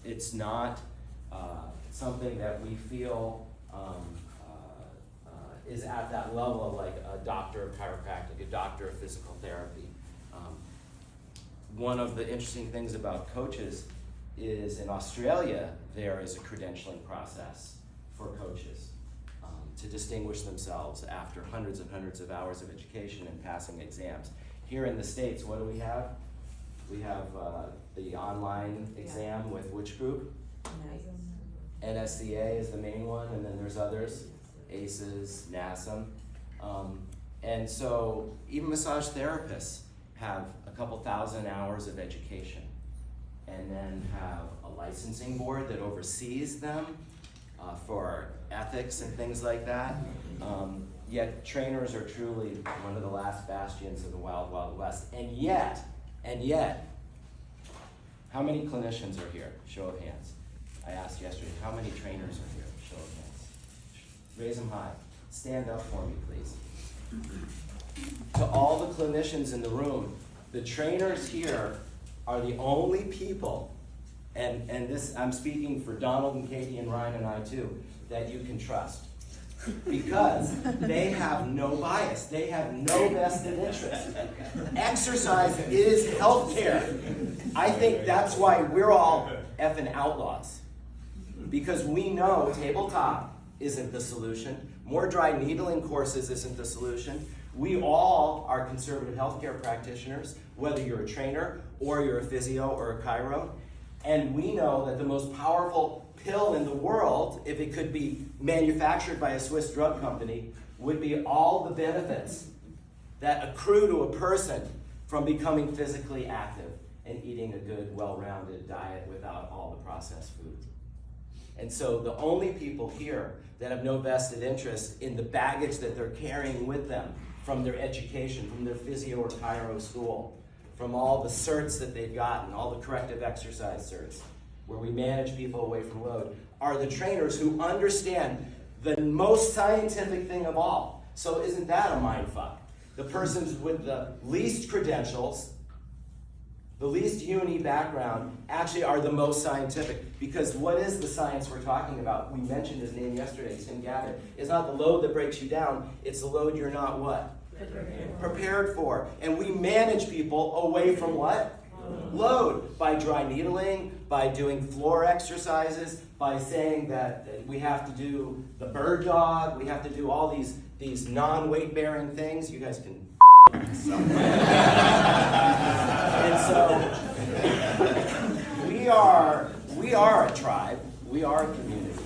It's not something that we feel is at that level of like a doctor of chiropractic, a doctor of physical therapy. One of the interesting things about coaches is in Australia, there is a credentialing process for coaches to distinguish themselves after hundreds and hundreds of hours of education and passing exams. Here in the States, what do we have? We have the online exam with which group? NSCA is the main one, and then there's others, ACEs, NASM. And so even massage therapists have a couple thousand hours of education and then have a licensing board that oversees them for ethics and things like that. Yet trainers are truly one of the last bastions of the wild, wild west. And yet, how many clinicians are here? Show of hands. I asked yesterday, how many trainers are here? Show of hands. Raise them high. Stand up for me, please. To all the clinicians in the room, the trainers here are the only people, and this, I'm speaking for Donald and Katie and Ryan and I too, that you can trust. Because they have no bias. They have no vested interest. Exercise is healthcare. I think that's why we're all effing outlaws. Because we know tabletop isn't the solution. More dry needling courses isn't the solution. We all are conservative healthcare practitioners, whether you're a trainer or you're a physio or a chiro. And we know that the most powerful pill in the world, if it could be manufactured by a Swiss drug company, would be all the benefits that accrue to a person from becoming physically active and eating a good, well-rounded diet without all the processed food. And so the only people here that have no vested interest in the baggage that they're carrying with them from their education, from their physio or chiro school, from all the certs that they've gotten, all the corrective exercise certs, where we manage people away from load, are the trainers who understand the most scientific thing of all. So isn't that a mind fuck? The persons with the least credentials, the least uni background, actually are the most scientific. Because what is the science we're talking about? We mentioned his name yesterday, Tim Gabbett. It's not the load that breaks you down, it's the load you're not what? Prepared for. And we manage people away from what? Load. By dry needling, by doing floor exercises, by saying that we have to do the bird dog, we have to do all these non-weight bearing things. You guys can and so we are a tribe, we are a community.